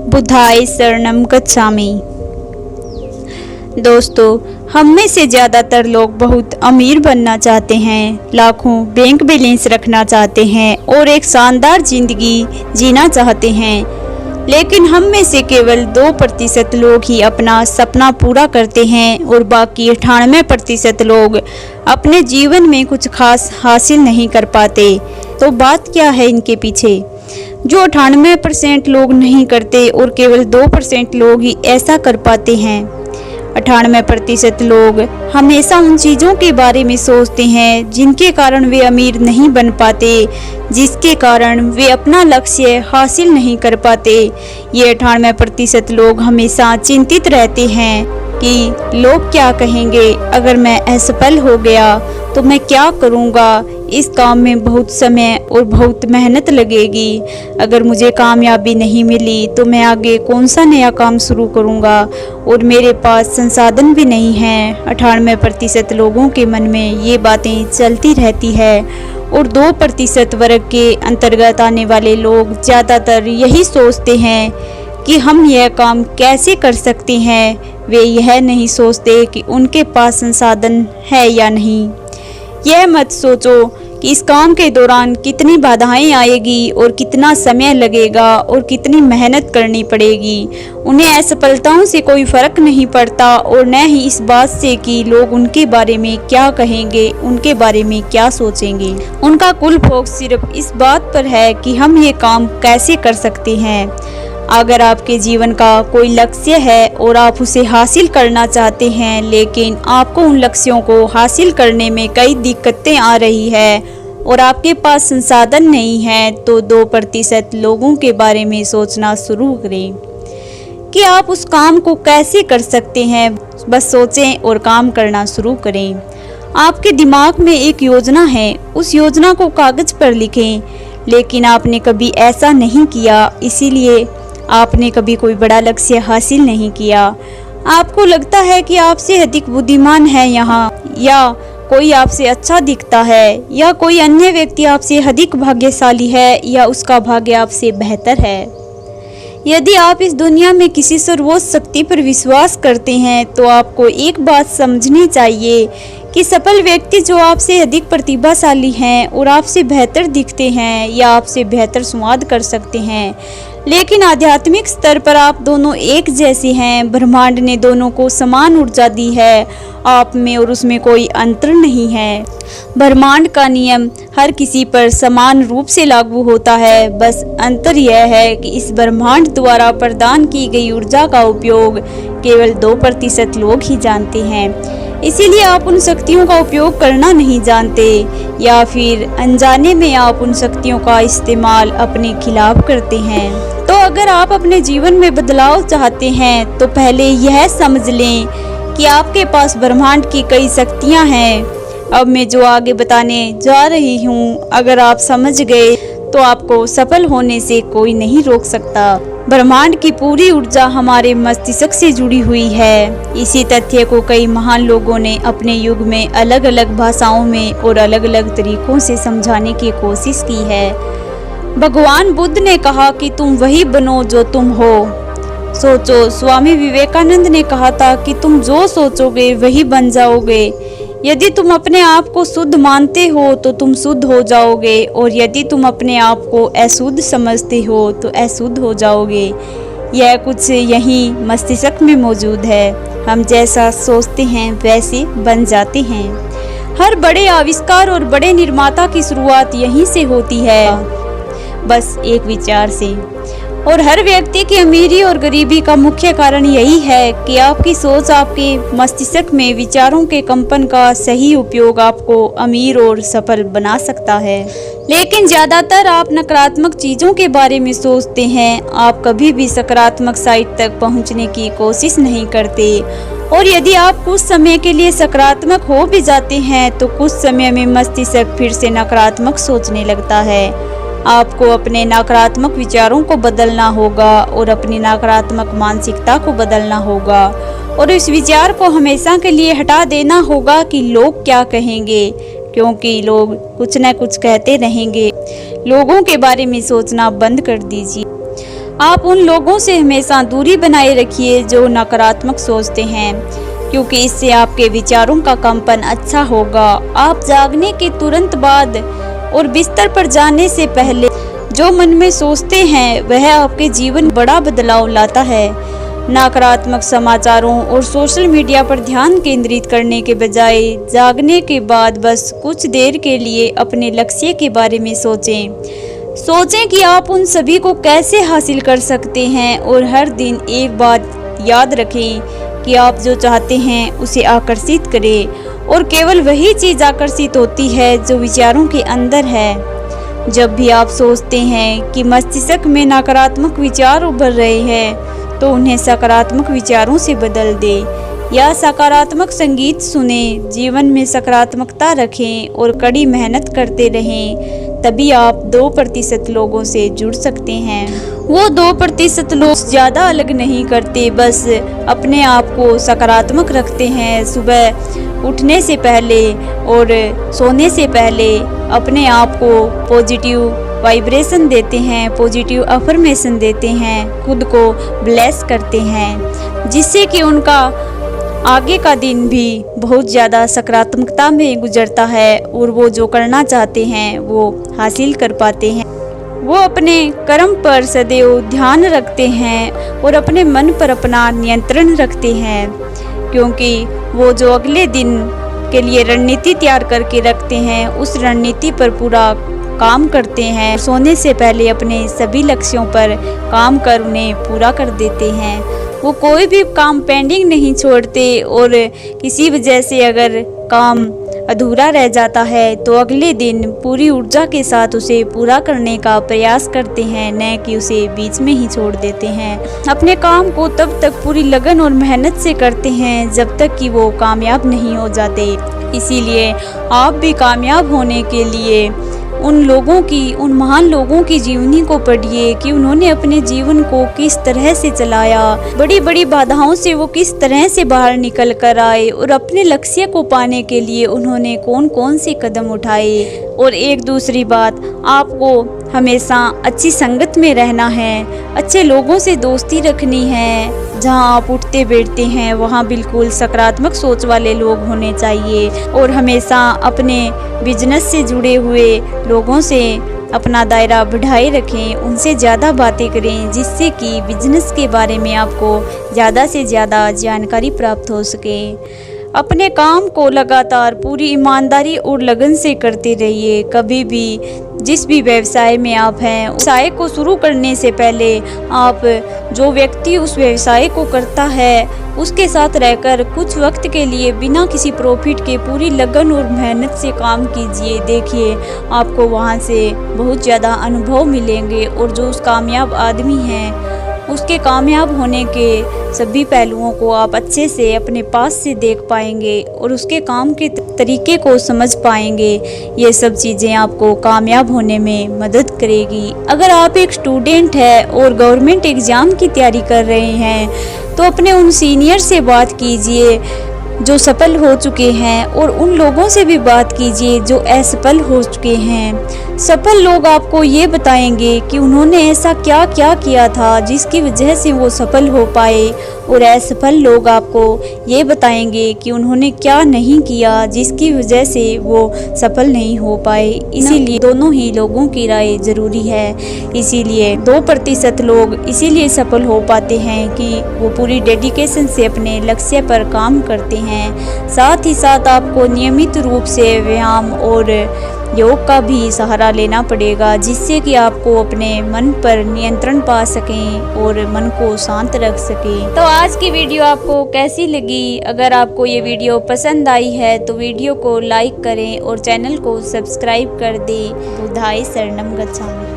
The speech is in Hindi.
बुद्धाय शरणम गच्छामि। दोस्तों, हम में से ज़्यादातर लोग बहुत अमीर बनना चाहते हैं, लाखों बैंक बैलेंस रखना चाहते हैं और एक शानदार जिंदगी जीना चाहते हैं। लेकिन हम में से केवल 2% लोग ही अपना सपना पूरा करते हैं और बाकी 98% लोग अपने जीवन में कुछ खास हासिल नहीं कर पाते। तो बात क्या है इनके पीछे? जो 98% लोग नहीं करते और केवल 2% लोग ही ऐसा कर पाते हैं। 98% लोग हमेशा उन चीज़ों के बारे में सोचते हैं जिनके कारण वे अमीर नहीं बन पाते, जिसके कारण वे अपना लक्ष्य हासिल नहीं कर पाते। ये 98% लोग हमेशा चिंतित रहते हैं कि लोग क्या कहेंगे, अगर मैं असफल हो गया तो मैं क्या करूँगा, इस काम में बहुत समय और बहुत मेहनत लगेगी, अगर मुझे कामयाबी नहीं मिली तो मैं आगे कौन सा नया काम शुरू करूँगा और मेरे पास संसाधन भी नहीं हैं। 98% लोगों के मन में ये बातें चलती रहती है और 2% वर्ग के अंतर्गत आने वाले लोग ज़्यादातर यही सोचते हैं कि हम यह काम कैसे कर सकते हैं। वे यह नहीं सोचते कि उनके पास संसाधन है या नहीं। यह मत सोचो कि इस काम के दौरान कितनी बाधाएं आएगी और कितना समय लगेगा और कितनी मेहनत करनी पड़ेगी। उन्हें असफलताओं से कोई फर्क नहीं पड़ता और न ही इस बात से कि लोग उनके बारे में क्या कहेंगे, उनके बारे में क्या सोचेंगे। उनका कुल फोकस सिर्फ इस बात पर है कि हम ये काम कैसे कर सकते हैं। अगर आपके जीवन का कोई लक्ष्य है और आप उसे हासिल करना चाहते हैं, लेकिन आपको उन लक्ष्यों को हासिल करने में कई दिक्कतें आ रही है और आपके पास संसाधन नहीं है, तो 2% लोगों के बारे में सोचना शुरू करें कि आप उस काम को कैसे कर सकते हैं। बस सोचें और काम करना शुरू करें। आपके दिमाग में एक योजना है, उस योजना को कागज पर लिखें, लेकिन आपने कभी ऐसा नहीं किया, इसीलिए आपने कभी कोई बड़ा लक्ष्य हासिल नहीं किया। आपको लगता है कि आपसे अधिक बुद्धिमान है यहाँ, या कोई आपसे अच्छा दिखता है, या कोई अन्य व्यक्ति आपसे अधिक भाग्यशाली है, या उसका भाग्य आपसे बेहतर है। यदि आप इस दुनिया में किसी सर्वोच्च शक्ति पर विश्वास करते हैं, तो आपको एक बात समझनी चाहिए कि सफल व्यक्ति जो आपसे अधिक प्रतिभाशाली हैं और आपसे बेहतर दिखते हैं या आपसे बेहतर संवाद कर सकते हैं, लेकिन आध्यात्मिक स्तर पर आप दोनों एक जैसे हैं। ब्रह्मांड ने दोनों को समान ऊर्जा दी है, आप में और उसमें कोई अंतर नहीं है। ब्रह्मांड का नियम हर किसी पर समान रूप से लागू होता है, बस अंतर यह है कि इस ब्रह्मांड द्वारा प्रदान की गई ऊर्जा का उपयोग केवल 2% लोग ही जानते हैं। इसीलिए आप उन शक्तियों का उपयोग करना नहीं जानते, या फिर अनजाने में आप उन शक्तियों का इस्तेमाल अपने खिलाफ करते हैं। तो अगर आप अपने जीवन में बदलाव चाहते हैं, तो पहले यह समझ लें कि आपके पास ब्रह्मांड की कई शक्तियां हैं। अब मैं जो आगे बताने जा रही हूँ, अगर आप समझ गए तो आपको सफल होने से कोई नहीं रोक सकता। ब्रह्मांड की पूरी ऊर्जा हमारे मस्तिष्क से जुड़ी हुई है। इसी तथ्य को कई महान लोगों ने अपने युग में अलग अलग भाषाओं में और अलग अलग तरीकों से समझाने की कोशिश की है। भगवान बुद्ध ने कहा कि तुम वही बनो जो तुम हो। सोचो, स्वामी विवेकानंद ने कहा था कि तुम जो सोचोगे वही बन जाओगे। यदि तुम अपने आप को शुद्ध मानते हो तो तुम शुद्ध हो जाओगे, और यदि तुम अपने आप को अशुद्ध समझते हो तो अशुद्ध हो जाओगे। यह कुछ यही मस्तिष्क में मौजूद है। हम जैसा सोचते हैं वैसे बन जाते हैं। हर बड़े आविष्कार और बड़े निर्माता की शुरुआत यहीं से होती है, बस एक विचार से। और हर व्यक्ति की अमीरी और गरीबी का मुख्य कारण यही है कि आपकी सोच, आपके मस्तिष्क में विचारों के कंपन का सही उपयोग आपको अमीर और सफल बना सकता है। लेकिन ज़्यादातर आप नकारात्मक चीज़ों के बारे में सोचते हैं। आप कभी भी सकारात्मक साइड तक पहुंचने की कोशिश नहीं करते, और यदि आप कुछ समय के लिए सकारात्मक हो भी जाते हैं तो कुछ समय में मस्तिष्क फिर से नकारात्मक सोचने लगता है। आपको अपने नकारात्मक विचारों को बदलना होगा और अपनी नकारात्मक मानसिकता को बदलना होगा, और इस विचार को हमेशा के लिए हटा देना होगा कि लोग क्या कहेंगे, क्योंकि लोग कुछ न कुछ कहते रहेंगे। लोगों के बारे में सोचना बंद कर दीजिए। आप उन लोगों से हमेशा दूरी बनाए रखिए जो नकारात्मक सोचते हैं, क्योंकि इससे आपके विचारों का कंपन अच्छा होगा। आप जागने के तुरंत बाद और बिस्तर पर जाने से पहले जो मन में सोचते हैं वह आपके जीवन में बड़ा बदलाव लाता है। नकारात्मक समाचारों और सोशल मीडिया पर ध्यान केंद्रित करने के बजाय जागने के बाद बस कुछ देर के लिए अपने लक्ष्य के बारे में सोचें कि आप उन सभी को कैसे हासिल कर सकते हैं, और हर दिन एक बात याद रखें कि आप जो चाहते हैं उसे आकर्षित करें, और केवल वही चीज़ आकर्षित होती है जो विचारों के अंदर है। जब भी आप सोचते हैं कि मस्तिष्क में नकारात्मक विचार उभर रहे हैं तो उन्हें सकारात्मक विचारों से बदल दें या सकारात्मक संगीत सुनें। जीवन में सकारात्मकता रखें और कड़ी मेहनत करते रहें, तभी आप 2% लोगों से जुड़ सकते हैं। वो 2% लोग ज़्यादा अलग नहीं करते, बस अपने आप को सकारात्मक रखते हैं। सुबह उठने से पहले और सोने से पहले अपने आप को पॉजिटिव वाइब्रेशन देते हैं, पॉजिटिव अफर्मेशन देते हैं, खुद को ब्लेस करते हैं, जिससे कि उनका आगे का दिन भी बहुत ज़्यादा सकारात्मकता में गुजरता है और वो जो करना चाहते हैं वो हासिल कर पाते हैं। वो अपने कर्म पर सदैव ध्यान रखते हैं और अपने मन पर अपना नियंत्रण रखते हैं, क्योंकि वो जो अगले दिन के लिए रणनीति तैयार करके रखते हैं उस रणनीति पर पूरा काम करते हैं। सोने से पहले अपने सभी लक्ष्यों पर काम कर उन्हें पूरा कर देते हैं। वो कोई भी काम पेंडिंग नहीं छोड़ते, और किसी वजह से अगर काम अधूरा रह जाता है तो अगले दिन पूरी ऊर्जा के साथ उसे पूरा करने का प्रयास करते हैं, न कि उसे बीच में ही छोड़ देते हैं। अपने काम को तब तक पूरी लगन और मेहनत से करते हैं जब तक कि वो कामयाब नहीं हो जाते। इसीलिए आप भी कामयाब होने के लिए उन महान लोगों की जीवनी को पढ़िए कि उन्होंने अपने जीवन को किस तरह से चलाया, बड़ी बड़ी बाधाओं से वो किस तरह से बाहर निकल कर आए, और अपने लक्ष्य को पाने के लिए उन्होंने कौन कौन से कदम उठाए। और एक दूसरी बात, आपको हमेशा अच्छी संगत में रहना है, अच्छे लोगों से दोस्ती रखनी है। जहां आप उठते बैठते हैं वहां बिल्कुल सकारात्मक सोच वाले लोग होने चाहिए, और हमेशा अपने बिजनेस से जुड़े हुए लोगों से अपना दायरा बढ़ाए रखें, उनसे ज़्यादा बातें करें, जिससे कि बिजनेस के बारे में आपको ज़्यादा से ज़्यादा जानकारी प्राप्त हो सके। अपने काम को लगातार पूरी ईमानदारी और लगन से करते रहिए। कभी भी जिस भी व्यवसाय में आप हैं, व्यवसाय को शुरू करने से पहले आप जो व्यक्ति उस व्यवसाय को करता है उसके साथ रहकर कुछ वक्त के लिए बिना किसी प्रॉफिट के पूरी लगन और मेहनत से काम कीजिए। देखिए आपको वहाँ से बहुत ज़्यादा अनुभव मिलेंगे, और जो उस कामयाब आदमी हैं उसके कामयाब होने के सभी पहलुओं को आप अच्छे से अपने पास से देख पाएंगे और उसके काम के तरीके को समझ पाएंगे। ये सब चीज़ें आपको कामयाब होने में मदद करेगी। अगर आप एक स्टूडेंट है और गवर्नमेंट एग्ज़ाम की तैयारी कर रहे हैं तो अपने उन सीनियर से बात कीजिए जो सफल हो चुके हैं, और उन लोगों से भी बात कीजिए जो असफल हो चुके हैं। सफल लोग आपको ये बताएंगे कि उन्होंने ऐसा क्या क्या किया था जिसकी वजह से वो सफल हो पाए, और असफल लोग आपको ये बताएंगे कि उन्होंने क्या नहीं किया जिसकी वजह से वो सफल नहीं हो पाए। इसीलिए दोनों ही लोगों की राय ज़रूरी है। इसीलिए 2% लोग इसीलिए सफल हो पाते हैं कि वो पूरी डेडिकेशन से अपने लक्ष्य पर काम करते हैं। साथ ही साथ आपको नियमित रूप से व्यायाम और योग का भी सहारा लेना पड़ेगा, जिससे कि आपको अपने मन पर नियंत्रण पा सकें और मन को शांत रख सकें। तो आज की वीडियो आपको कैसी लगी? अगर आपको ये वीडियो पसंद आई है तो वीडियो को लाइक करें और चैनल को सब्सक्राइब कर दें। बुधाय शरणम गच्छामि।